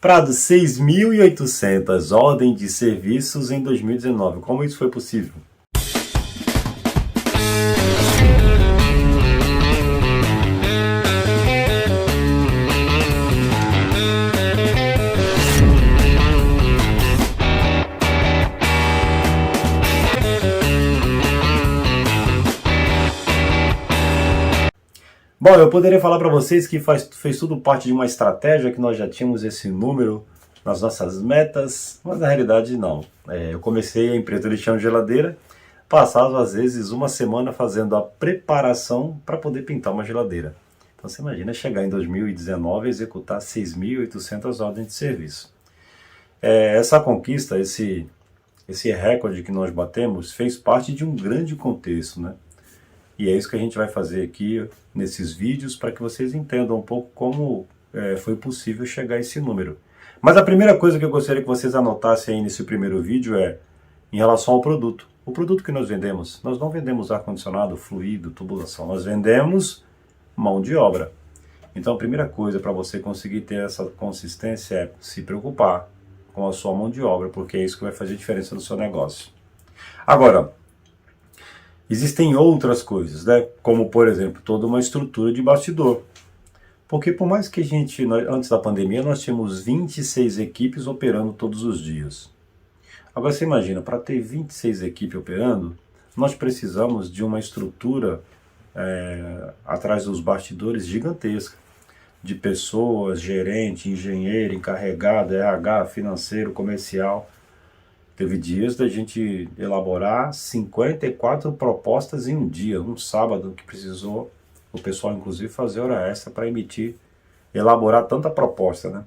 Prado, 6.800 ordens de serviços em 2019. Como isso foi possível? Bom, eu poderia falar para vocês que fez tudo parte de uma estratégia, que nós já tínhamos esse número nas nossas metas, mas na realidade não. Eu comecei a empresa de chão de geladeira, passava às vezes uma semana fazendo a preparação para poder pintar uma geladeira. Então você imagina chegar em 2019 e executar 6.800 ordens de serviço. Essa conquista, esse recorde que nós batemos, fez parte de um grande contexto, né? E é isso que a gente vai fazer aqui nesses vídeos para que vocês entendam um pouco como foi possível chegar a esse número. Mas a primeira coisa que eu gostaria que vocês anotassem aí nesse primeiro vídeo é em relação ao produto. O produto que nós vendemos, nós não vendemos ar-condicionado, fluido, tubulação, nós vendemos mão de obra. Então a primeira coisa para você conseguir ter essa consistência é se preocupar com a sua mão de obra, porque é isso que vai fazer diferença no seu negócio. Agora, existem outras coisas, né? Como, por exemplo, toda uma estrutura de bastidor. Porque por mais que antes da pandemia, nós tínhamos 26 equipes operando todos os dias. Agora você imagina, para ter 26 equipes operando, nós precisamos de uma estrutura atrás dos bastidores gigantesca. De pessoas, gerente, engenheiro, encarregado, RH, financeiro, comercial. Teve dias da gente elaborar 54 propostas em um dia, um sábado, que precisou o pessoal inclusive fazer hora extra para elaborar tanta proposta, né?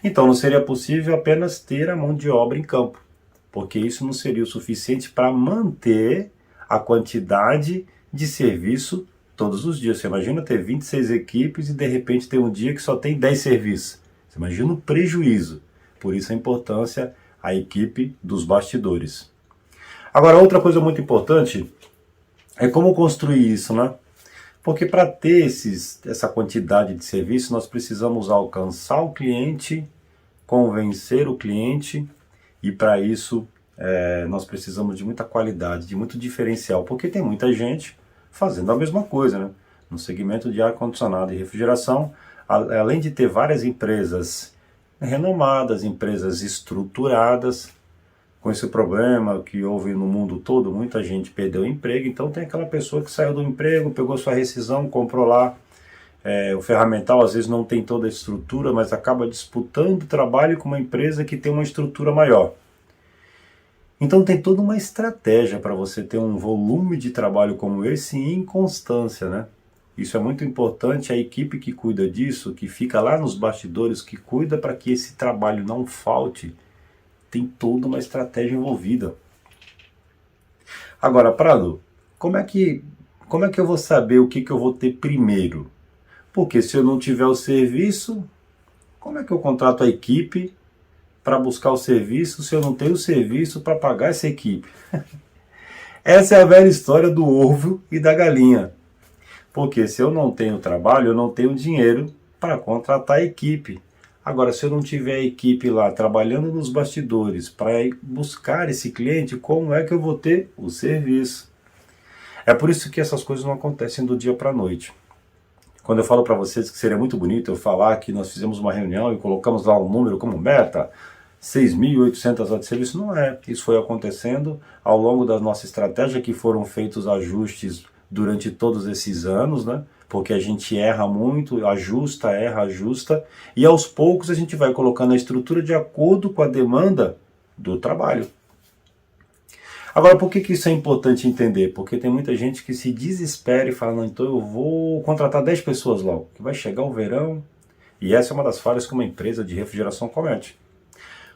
Então não seria possível apenas ter a mão de obra em campo, porque isso não seria o suficiente para manter a quantidade de serviço todos os dias. Você imagina ter 26 equipes e de repente ter um dia que só tem 10 serviços. Você imagina o prejuízo. Por isso a importância a equipe dos bastidores. Agora, outra coisa muito importante é como construir isso, né? Porque para ter essa quantidade de serviços, nós precisamos alcançar o cliente, convencer o cliente, e para isso nós precisamos de muita qualidade, de muito diferencial, porque tem muita gente fazendo a mesma coisa, né? No segmento de ar-condicionado e refrigeração, além de ter várias empresas renomadas, empresas estruturadas, com esse problema que houve no mundo todo, muita gente perdeu o emprego, então tem aquela pessoa que saiu do emprego, pegou sua rescisão, comprou lá o ferramental, às vezes não tem toda a estrutura, mas acaba disputando trabalho com uma empresa que tem uma estrutura maior. Então tem toda uma estratégia para você ter um volume de trabalho como esse em constância, né? Isso é muito importante, a equipe que cuida disso, que fica lá nos bastidores, que cuida para que esse trabalho não falte, tem toda uma estratégia envolvida. Agora, Prado, como é que eu vou saber o que eu vou ter primeiro? Porque se eu não tiver o serviço, como é que eu contrato a equipe para buscar o serviço se eu não tenho o serviço para pagar essa equipe? Essa é a velha história do ovo e da galinha. Porque se eu não tenho trabalho, eu não tenho dinheiro para contratar a equipe. Agora, se eu não tiver a equipe lá trabalhando nos bastidores para buscar esse cliente, como é que eu vou ter o serviço? É por isso que essas coisas não acontecem do dia para a noite. Quando eu falo para vocês que seria muito bonito eu falar que nós fizemos uma reunião e colocamos lá um número como meta, 6.800 horas de serviço, não é. Isso foi acontecendo ao longo da nossa estratégia, que foram feitos ajustes durante todos esses anos, né? Porque a gente erra muito, ajusta, e aos poucos a gente vai colocando a estrutura de acordo com a demanda do trabalho. Agora, por que isso é importante entender? Porque tem muita gente que se desespera e fala, não, então eu vou contratar 10 pessoas logo, que vai chegar o verão, e essa é uma das falhas que uma empresa de refrigeração comete.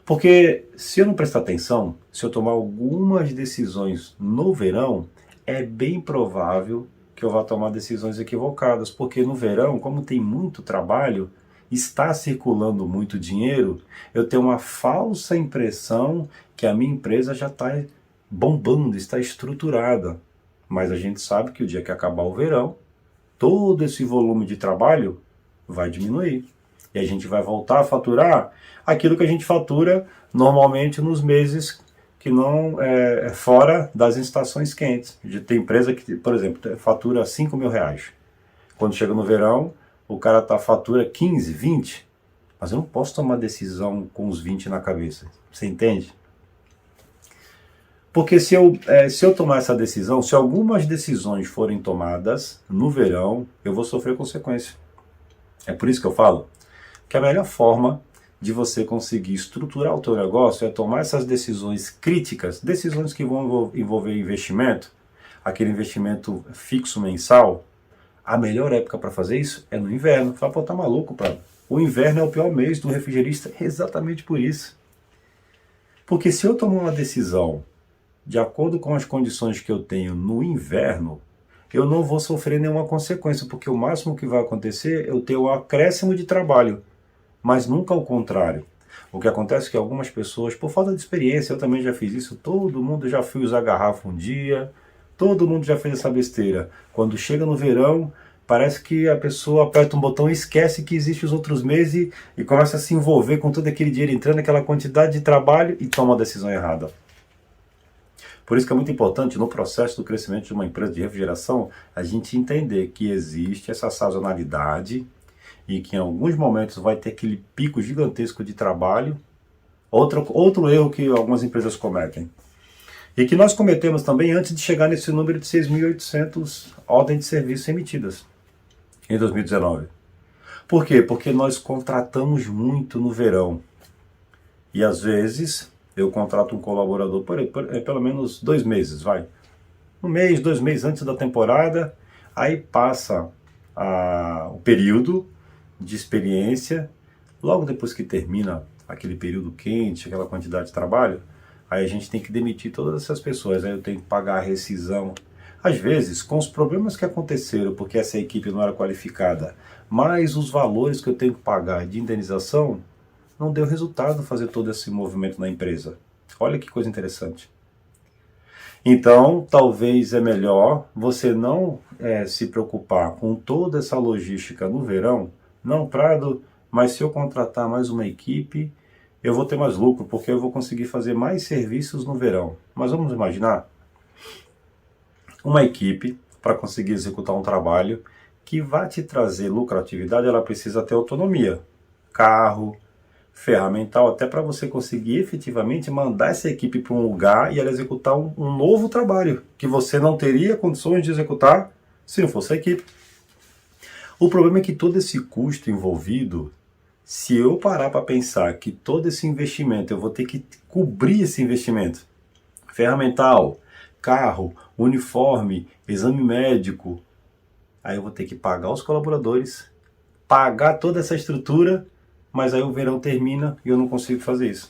Porque se eu não prestar atenção, se eu tomar algumas decisões no verão, é bem provável que eu vá tomar decisões equivocadas, porque no verão, como tem muito trabalho, está circulando muito dinheiro, eu tenho uma falsa impressão que a minha empresa já está bombando, está estruturada. Mas a gente sabe que o dia que acabar o verão, todo esse volume de trabalho vai diminuir. E a gente vai voltar a faturar aquilo que a gente fatura normalmente nos meses que não é fora das estações quentes. Tem empresa que, por exemplo, fatura R$ 5.000. Quando chega no verão, o cara fatura 15, 20. Mas eu não posso tomar decisão com os 20 na cabeça. Você entende? Porque se eu tomar essa decisão, se algumas decisões forem tomadas no verão, eu vou sofrer consequência. É por isso que eu falo que a melhor forma de você conseguir estruturar o teu negócio é tomar essas decisões críticas, decisões que vão envolver investimento, aquele investimento fixo mensal. A melhor época para fazer isso é no inverno. Fala, pô, tá maluco, cara? O inverno é o pior mês do refrigerista exatamente por isso. Porque se eu tomar uma decisão de acordo com as condições que eu tenho no inverno, eu não vou sofrer nenhuma consequência, porque o máximo que vai acontecer é eu ter um acréscimo de trabalho, mas nunca o contrário. O que acontece é que algumas pessoas, por falta de experiência, eu também já fiz isso, todo mundo já foi usar garrafa um dia, todo mundo já fez essa besteira. Quando chega no verão, parece que a pessoa aperta um botão e esquece que existe os outros meses e começa a se envolver com todo aquele dinheiro entrando, aquela quantidade de trabalho e toma a decisão errada. Por isso que é muito importante, no processo do crescimento de uma empresa de refrigeração, a gente entender que existe essa sazonalidade e que em alguns momentos vai ter aquele pico gigantesco de trabalho. Outro erro que algumas empresas cometem. E que nós cometemos também antes de chegar nesse número de 6.800 ordens de serviço emitidas em 2019. Por quê? Porque nós contratamos muito no verão. E às vezes eu contrato um colaborador por pelo menos 2 meses, vai. 1 mês, 2 meses antes da temporada, aí passa o período de experiência, logo depois que termina aquele período quente, aquela quantidade de trabalho, aí a gente tem que demitir todas essas pessoas, aí eu tenho que pagar a rescisão. Às vezes, com os problemas que aconteceram, porque essa equipe não era qualificada, mais os valores que eu tenho que pagar de indenização, não deu resultado fazer todo esse movimento na empresa. Olha que coisa interessante. Então, talvez é melhor você não se preocupar com toda essa logística no verão, não, Prado, mas se eu contratar mais uma equipe, eu vou ter mais lucro, porque eu vou conseguir fazer mais serviços no verão. Mas vamos imaginar uma equipe, para conseguir executar um trabalho que vai te trazer lucratividade, ela precisa ter autonomia. Carro, ferramental, até para você conseguir efetivamente mandar essa equipe para um lugar e ela executar um novo trabalho, que você não teria condições de executar se não fosse a equipe. O problema é que todo esse custo envolvido, se eu parar para pensar que todo esse investimento, eu vou ter que cobrir esse investimento, ferramental, carro, uniforme, exame médico, aí eu vou ter que pagar os colaboradores, pagar toda essa estrutura, mas aí o verão termina e eu não consigo fazer isso.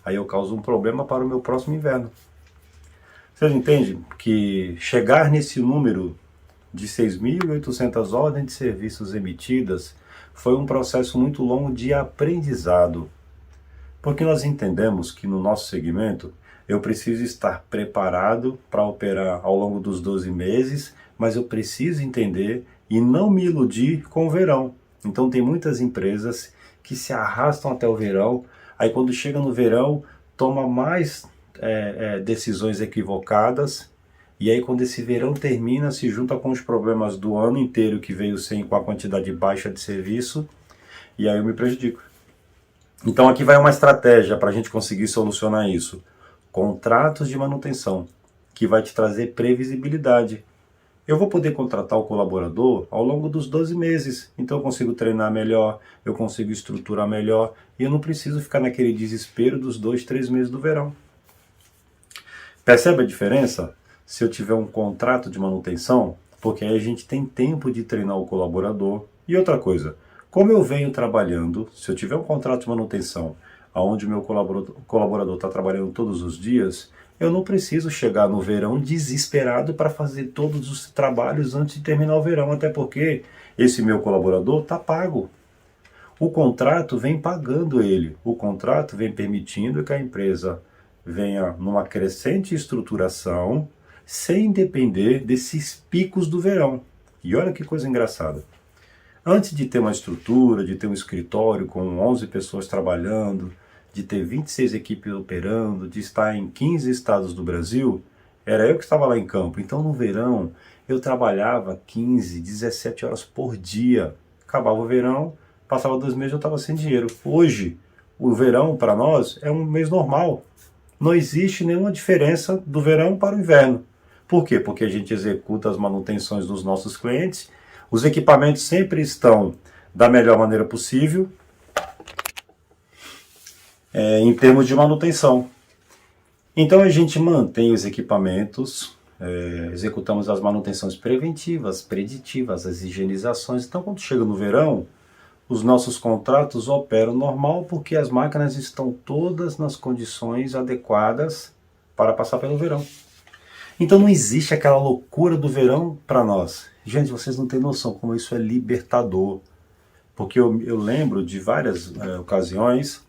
Aí eu causo um problema para o meu próximo inverno. Vocês entendem que chegar nesse número de 6.800 ordens de serviços emitidas foi um processo muito longo de aprendizado. Porque nós entendemos que no nosso segmento eu preciso estar preparado para operar ao longo dos 12 meses, mas eu preciso entender e não me iludir com o verão. Então tem muitas empresas que se arrastam até o verão, aí quando chega no verão, toma mais decisões equivocadas, e aí quando esse verão termina, se junta com os problemas do ano inteiro que veio com a quantidade baixa de serviço, e aí eu me prejudico. Então aqui vai uma estratégia para a gente conseguir solucionar isso. Contratos de manutenção, que vai te trazer previsibilidade. Eu vou poder contratar o colaborador ao longo dos 12 meses, então eu consigo treinar melhor, eu consigo estruturar melhor, e eu não preciso ficar naquele desespero dos 2, 3 meses do verão. Percebe a diferença? Se eu tiver um contrato de manutenção, porque aí a gente tem tempo de treinar o colaborador. E outra coisa, como eu venho trabalhando, se eu tiver um contrato de manutenção, onde o meu colaborador está trabalhando todos os dias, eu não preciso chegar no verão desesperado para fazer todos os trabalhos antes de terminar o verão, até porque esse meu colaborador está pago. O contrato vem pagando ele, o contrato vem permitindo que a empresa venha numa crescente estruturação, sem depender desses picos do verão. E olha que coisa engraçada. Antes de ter uma estrutura, de ter um escritório com 11 pessoas trabalhando, de ter 26 equipes operando, de estar em 15 estados do Brasil, era eu que estava lá em campo. Então no verão eu trabalhava 15, 17 horas por dia. Acabava o verão, passava 2 meses eu estava sem dinheiro. Hoje, o verão para nós é um mês normal. Não existe nenhuma diferença do verão para o inverno. Por quê? Porque a gente executa as manutenções dos nossos clientes, os equipamentos sempre estão da melhor maneira possível, em termos de manutenção. Então a gente mantém os equipamentos, executamos as manutenções preventivas, preditivas, as higienizações. Então quando chega no verão, os nossos contratos operam normal porque as máquinas estão todas nas condições adequadas para passar pelo verão. Então não existe aquela loucura do verão para nós. Gente, vocês não têm noção como isso é libertador. Porque eu lembro de várias ocasiões,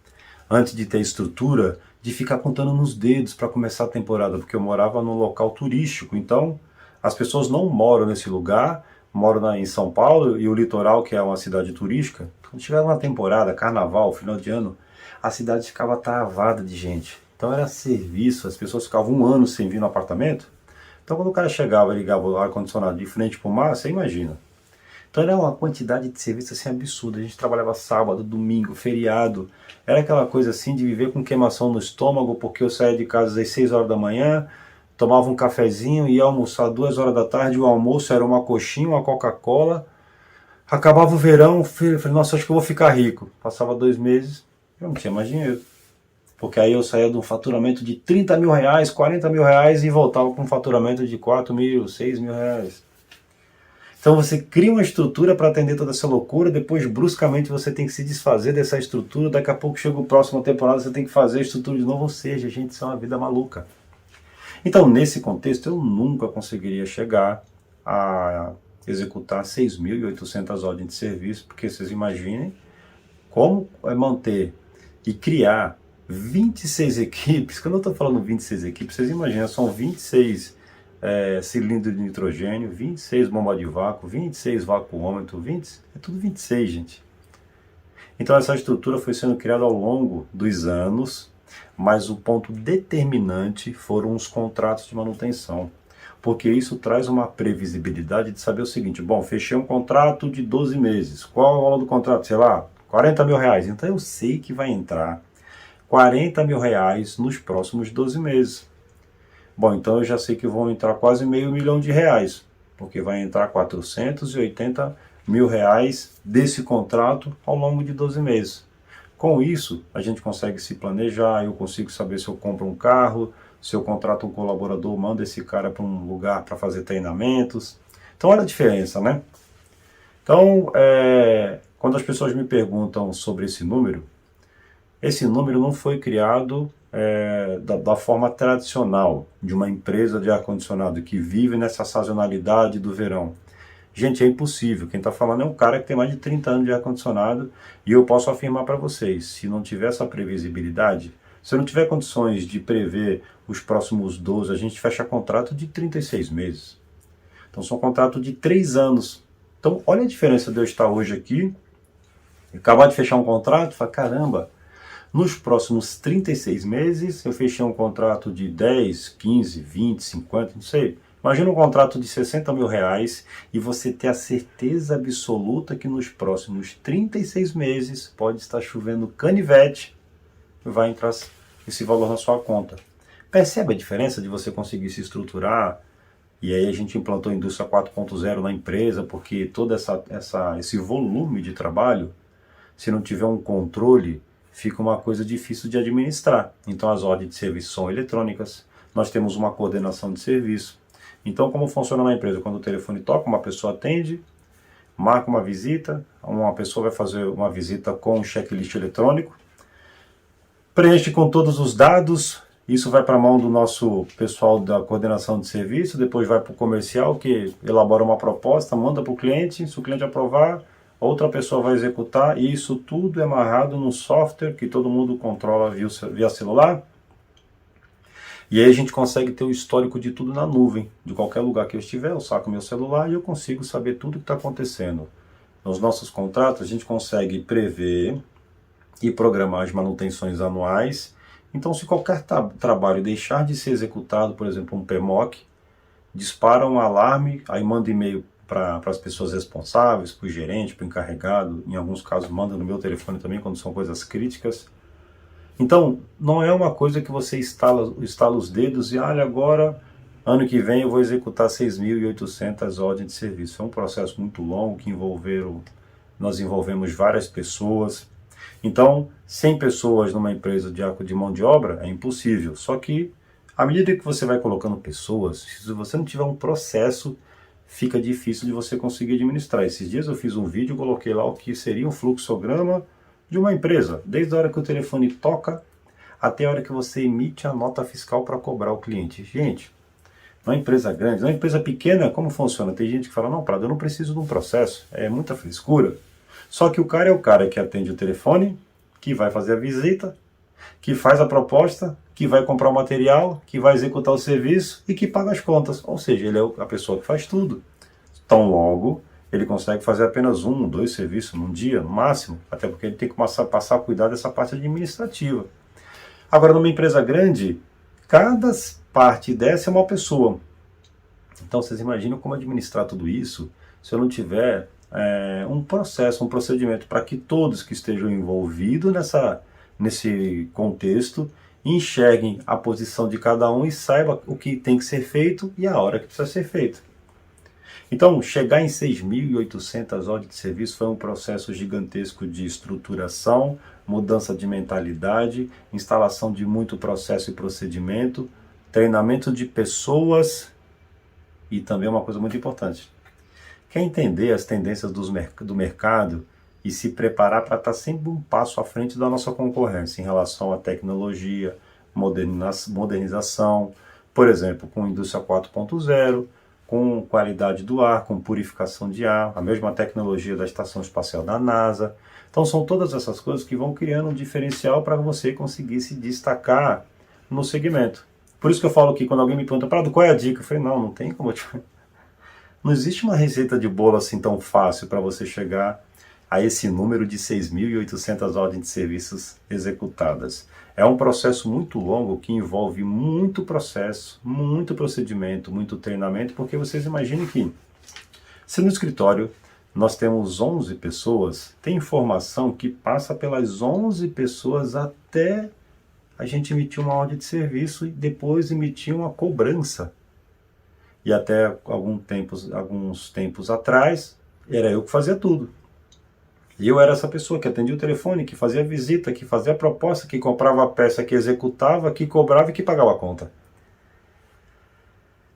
antes de ter estrutura, de ficar contando nos dedos para começar a temporada, porque eu morava num local turístico. Então as pessoas não moram nesse lugar, moram em São Paulo e o litoral, que é uma cidade turística. Quando chegava na temporada, carnaval, final de ano, a cidade ficava travada de gente. Então era serviço, as pessoas ficavam um ano sem vir no apartamento. Então quando o cara chegava e ligava o ar-condicionado de frente para o mar, você imagina. Então era uma quantidade de serviço assim absurda. A gente trabalhava sábado, domingo, feriado. Era aquela coisa assim de viver com queimação no estômago, porque eu saía de casa às 6 horas da manhã, tomava um cafezinho, ia almoçar 2 horas da tarde, o almoço era uma coxinha, uma Coca-Cola. Acabava o verão, falei, nossa, acho que eu vou ficar rico. Passava 2 meses, eu não tinha mais dinheiro. Porque aí eu saía de um faturamento de 30 mil reais, 40 mil reais e voltava com um faturamento de 4 mil, 6 mil reais. Então você cria uma estrutura para atender toda essa loucura, depois bruscamente você tem que se desfazer dessa estrutura, daqui a pouco chega o próximo temporada, você tem que fazer a estrutura de novo, ou seja, gente, isso é uma vida maluca. Então nesse contexto eu nunca conseguiria chegar a executar 6.800 ordens de serviço, porque vocês imaginem como é manter e criar 26 equipes. Quando eu estou falando 26 equipes, vocês imaginam, são 26 cilindros de nitrogênio, 26 bombas de vácuo, 26 vacuômetros, é tudo 26, gente. Então essa estrutura foi sendo criada ao longo dos anos, mas o ponto determinante foram os contratos de manutenção. Porque isso traz uma previsibilidade de saber o seguinte, bom, fechei um contrato de 12 meses, qual é o valor do contrato? Sei lá, 40 mil reais. Então eu sei que vai entrar 40 mil reais nos próximos 12 meses. Bom, então eu já sei que vão entrar quase R$500 mil, porque vai entrar 480 mil reais desse contrato ao longo de 12 meses. Com isso, a gente consegue se planejar, eu consigo saber se eu compro um carro, se eu contrato um colaborador, mando esse cara para um lugar para fazer treinamentos. Então olha a diferença, né? Então, quando as pessoas me perguntam sobre esse número não foi criado da forma tradicional de uma empresa de ar-condicionado que vive nessa sazonalidade do verão. Gente, é impossível. Quem está falando é um cara que tem mais de 30 anos de ar-condicionado e eu posso afirmar para vocês, se não tiver essa previsibilidade, se eu não tiver condições de prever os próximos 12, a gente fecha contrato de 36 meses. Então são contratos de 3 anos. Então olha a diferença de eu estar hoje aqui, acabar de fechar um contrato e falar, caramba, nos próximos 36 meses eu fechei um contrato de 10, 15, 20, 50, não sei. Imagina um contrato de 60 mil reais e você ter a certeza absoluta que nos próximos 36 meses pode estar chovendo canivete e vai entrar esse valor na sua conta. Percebe a diferença de você conseguir se estruturar? E aí a gente implantou a indústria 4.0 na empresa, porque todo esse volume de trabalho, se não tiver um controle, fica uma coisa difícil de administrar. Então as ordens de serviço são eletrônicas, nós temos uma coordenação de serviço. Então como funciona na empresa? Quando o telefone toca, uma pessoa atende, marca uma visita, uma pessoa vai fazer uma visita com um checklist eletrônico, preenche com todos os dados, isso vai para a mão do nosso pessoal da coordenação de serviço, depois vai para o comercial que elabora uma proposta, manda para o cliente, se o cliente aprovar, outra pessoa vai executar e isso tudo é amarrado num software que todo mundo controla via celular. E aí a gente consegue ter o histórico de tudo na nuvem. De qualquer lugar que eu estiver, eu saco meu celular e eu consigo saber tudo que está acontecendo. nos nossos contratos, a gente consegue prever e programar as manutenções anuais. Então, se qualquer trabalho deixar de ser executado, por exemplo, um PMOC, dispara um alarme, aí manda e-mail para as pessoas responsáveis, para o gerente, para o encarregado, em alguns casos manda no meu telefone também, quando são coisas críticas. Então, não é uma coisa que você estala os dedos e, olha, agora, ano que vem eu vou executar 6.800 ordens de serviço. É um processo muito longo que nós envolvemos várias pessoas. Então, 100 pessoas numa empresa de mão de obra é impossível. Só que, à medida que você vai colocando pessoas, se você não tiver um processo, fica difícil de você conseguir administrar. Esses dias eu fiz um vídeo, coloquei lá o que seria um fluxograma de uma empresa, desde a hora que o telefone toca até a hora que você emite a nota fiscal para cobrar o cliente. Gente, numa empresa grande, numa empresa pequena, como funciona? Tem gente que fala, não, Prado, eu não preciso de um processo, é muita frescura. Só que o cara é o cara que atende o telefone, que vai fazer a visita, que faz a proposta, que vai comprar o material, que vai executar o serviço e que paga as contas. Ou seja, ele é a pessoa que faz tudo. Tão logo, ele consegue fazer apenas 1, 2 serviços num dia, no máximo, até porque ele tem que passar a cuidar dessa parte administrativa. Agora, numa empresa grande, cada parte dessa é uma pessoa. Então, vocês imaginam como administrar tudo isso se eu não tiver um processo, um procedimento para que todos que estejam envolvidos nesse contexto enxerguem a posição de cada um e saibam o que tem que ser feito e a hora que precisa ser feito. Então, chegar em 6.800 horas de serviço foi um processo gigantesco de estruturação, mudança de mentalidade, instalação de muito processo e procedimento, treinamento de pessoas e também uma coisa muito importante. Quer entender as tendências do mercado e se preparar para estar sempre um passo à frente da nossa concorrência em relação à tecnologia, modernização, por exemplo, com a indústria 4.0, com qualidade do ar, com purificação de ar, a mesma tecnologia da Estação Espacial da NASA. Então são todas essas coisas que vão criando um diferencial para você conseguir se destacar no segmento. Por isso que eu falo que quando alguém me pergunta, Prado, qual é a dica? Eu falei, não tem como Não existe uma receita de bolo assim tão fácil para você chegar a esse número de 6.800 ordens de serviços executadas. É um processo muito longo que envolve muito processo, muito procedimento, muito treinamento, porque vocês imaginem que se no escritório nós temos 11 pessoas, tem informação que passa pelas 11 pessoas até a gente emitir uma ordem de serviço e depois emitir uma cobrança. E até alguns tempos atrás, era eu que fazia tudo. E eu era essa pessoa que atendia o telefone, que fazia a visita, que fazia a proposta, que comprava a peça, que executava, que cobrava e que pagava a conta.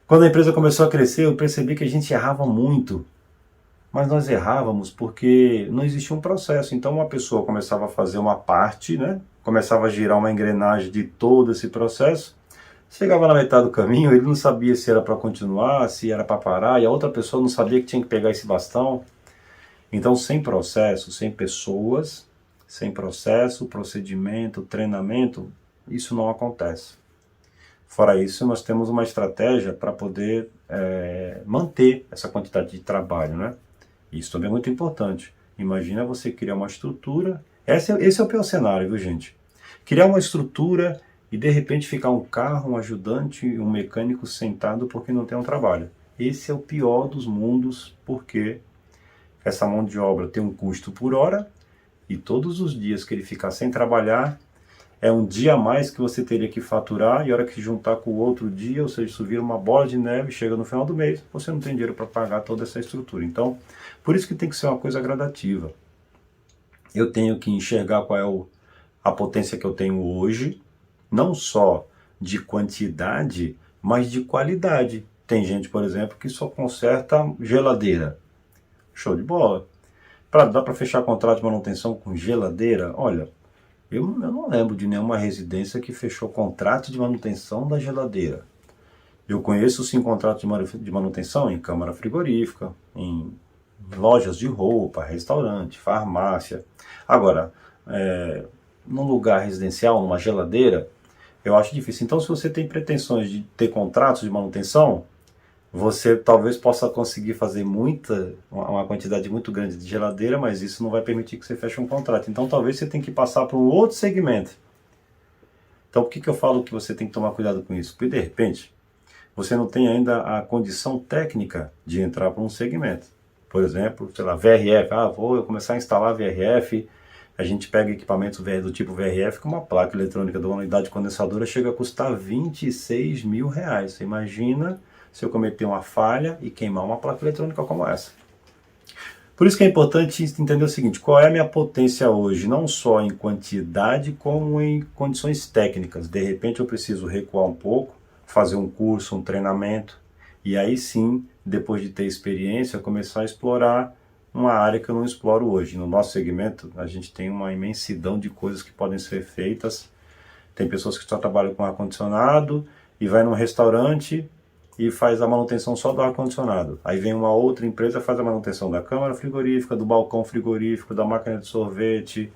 Quando a empresa começou a crescer, eu percebi que a gente errava muito. Mas nós errávamos porque não existia um processo. Então uma pessoa começava a fazer uma parte, né? Começava a girar uma engrenagem de todo esse processo. Chegava na metade do caminho, ele não sabia se era para continuar, se era para parar, e a outra pessoa não sabia que tinha que pegar esse bastão. Então, sem processo, sem pessoas, sem processo, procedimento, treinamento, isso não acontece. Fora isso, nós temos uma estratégia para poder manter essa quantidade de trabalho, né? Isso também é muito importante. Imagina você criar uma estrutura, esse é o pior cenário, viu, gente? Criar uma estrutura e de repente ficar um carro, um ajudante, um mecânico sentado porque não tem um trabalho. Esse é o pior dos mundos, porque essa mão de obra tem um custo por hora e todos os dias que ele ficar sem trabalhar é um dia a mais que você teria que faturar e a hora que juntar com o outro dia, ou seja, isso vira uma bola de neve, chega no final do mês, você não tem dinheiro para pagar toda essa estrutura. Então, por isso que tem que ser uma coisa gradativa. Eu tenho que enxergar qual é a potência que eu tenho hoje, não só de quantidade, mas de qualidade. Tem gente, por exemplo, que só conserta geladeira. Show de bola. Dá para fechar contrato de manutenção com geladeira? Olha, eu não lembro de nenhuma residência que fechou contrato de manutenção da geladeira. Eu conheço sim contrato de manutenção em câmara frigorífica, em lojas de roupa, restaurante, farmácia. Agora, num lugar residencial, numa geladeira, eu acho difícil. Então, se você tem pretensões de ter contratos de manutenção, você talvez possa conseguir fazer uma quantidade muito grande de geladeira, mas isso não vai permitir que você feche um contrato. Então talvez você tenha que passar para um outro segmento. Então por que eu falo que você tem que tomar cuidado com isso? Porque de repente você não tem ainda a condição técnica de entrar para um segmento. Por exemplo, sei lá, VRF. Vou começar a instalar VRF. A gente pega equipamentos do tipo VRF, com uma placa eletrônica de uma unidade condensadora chega a custar R$26 mil. Você imagina se eu cometer uma falha e queimar uma placa eletrônica como essa. Por isso que é importante entender o seguinte: qual é a minha potência hoje, não só em quantidade, como em condições técnicas. De repente eu preciso recuar um pouco, fazer um curso, um treinamento, e aí sim, depois de ter experiência, começar a explorar uma área que eu não exploro hoje. No nosso segmento, a gente tem uma imensidão de coisas que podem ser feitas. Tem pessoas que só trabalham com ar-condicionado e vai num restaurante e faz a manutenção só do ar-condicionado. Aí vem uma outra empresa, faz a manutenção da câmara frigorífica, do balcão frigorífico, da máquina de sorvete,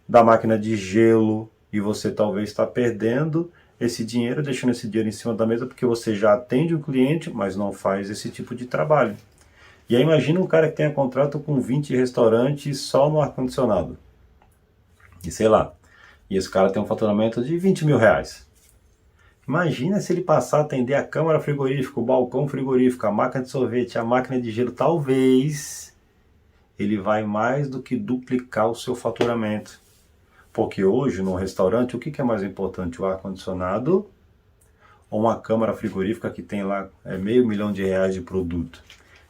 da máquina de gelo, e você talvez está perdendo esse dinheiro, deixando esse dinheiro em cima da mesa, porque você já atende o cliente, mas não faz esse tipo de trabalho. E aí imagina um cara que tenha contrato com 20 restaurantes só no ar-condicionado. E sei lá, e esse cara tem um faturamento de R$20 mil. Imagina se ele passar a atender a câmara frigorífica, o balcão frigorífico, a máquina de sorvete, a máquina de gelo. Talvez ele vai mais do que duplicar o seu faturamento. Porque hoje, no restaurante, o que é mais importante? O ar-condicionado ou uma câmara frigorífica que tem lá R$500 mil de produto?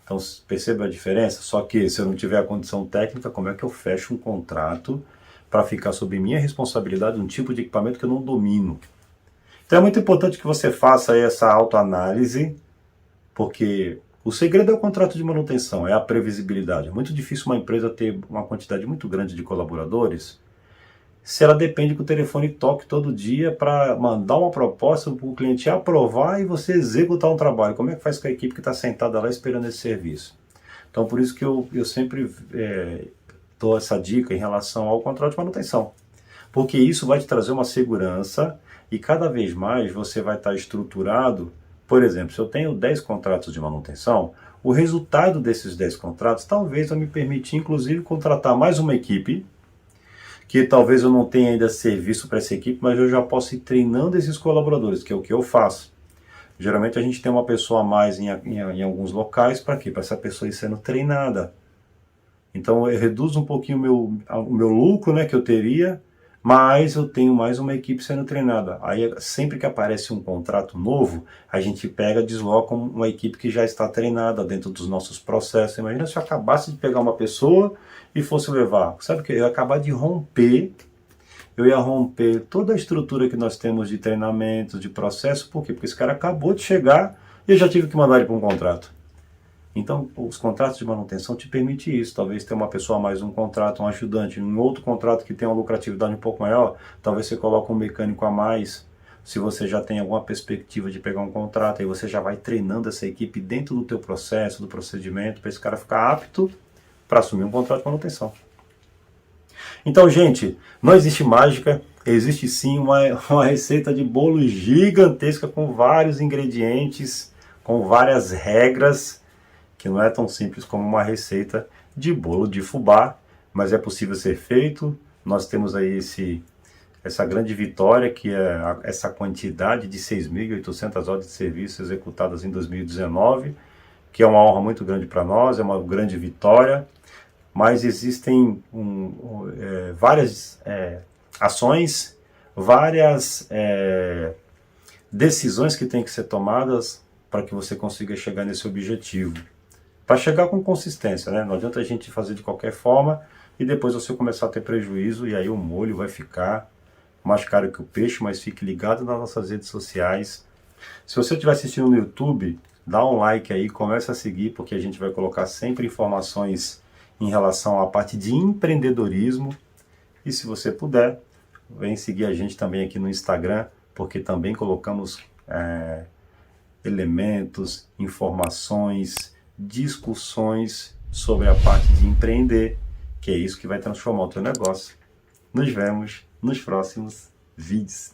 Então, perceba a diferença? Só que se eu não tiver a condição técnica, como é que eu fecho um contrato para ficar sob minha responsabilidade um tipo de equipamento que eu não domino? Então é muito importante que você faça aí essa autoanálise, porque o segredo é o contrato de manutenção, é a previsibilidade. É muito difícil uma empresa ter uma quantidade muito grande de colaboradores se ela depende que o telefone toque todo dia para mandar uma proposta para o cliente aprovar e você executar um trabalho. Como é que faz com a equipe que está sentada lá esperando esse serviço? Então por isso que eu sempre dou essa dica em relação ao contrato de manutenção. Porque isso vai te trazer uma segurança e cada vez mais você vai estar estruturado. Por exemplo, se eu tenho 10 contratos de manutenção, o resultado desses 10 contratos talvez vai me permitir inclusive contratar mais uma equipe, que talvez eu não tenha ainda serviço para essa equipe, mas eu já posso ir treinando esses colaboradores, que é o que eu faço. Geralmente a gente tem uma pessoa a mais em alguns locais, para quê? Para essa pessoa ir sendo treinada. Então eu reduzo um pouquinho o meu lucro, né, que eu teria, mas eu tenho mais uma equipe sendo treinada. Aí sempre que aparece um contrato novo, a gente pega, desloca uma equipe que já está treinada dentro dos nossos processos. Imagina se eu acabasse de pegar uma pessoa e fosse levar. Sabe o que? Eu ia acabar de romper, eu ia romper toda a estrutura que nós temos de treinamento, de processo. Por quê? Porque esse cara acabou de chegar e eu já tive que mandar ele para um contrato. Então, os contratos de manutenção te permitem isso. Talvez ter uma pessoa a mais um contrato, um ajudante, um outro contrato que tem uma lucratividade um pouco maior, talvez você coloque um mecânico a mais. Se você já tem alguma perspectiva de pegar um contrato, aí você já vai treinando essa equipe dentro do teu processo, do procedimento, para esse cara ficar apto para assumir um contrato de manutenção. Então, gente, não existe mágica, existe sim uma receita de bolo gigantesca com vários ingredientes, com várias regras, que não é tão simples como uma receita de bolo de fubá, mas é possível ser feito. Nós temos aí essa grande vitória, que é essa quantidade de 6.800 horas de serviço executadas em 2019, que é uma honra muito grande para nós, é uma grande vitória, mas existem várias ações, várias decisões que têm que ser tomadas para que você consiga chegar nesse objetivo. Para chegar com consistência, né? Não adianta a gente fazer de qualquer forma e depois você começar a ter prejuízo e aí o molho vai ficar mais caro que o peixe, mas fique ligado nas nossas redes sociais. Se você estiver assistindo no YouTube, dá um like aí, começa a seguir, porque a gente vai colocar sempre informações em relação à parte de empreendedorismo. E se você puder, vem seguir a gente também aqui no Instagram, porque também colocamos elementos, informações, discussões sobre a parte de empreender, que é isso que vai transformar o teu negócio. Nos vemos nos próximos vídeos.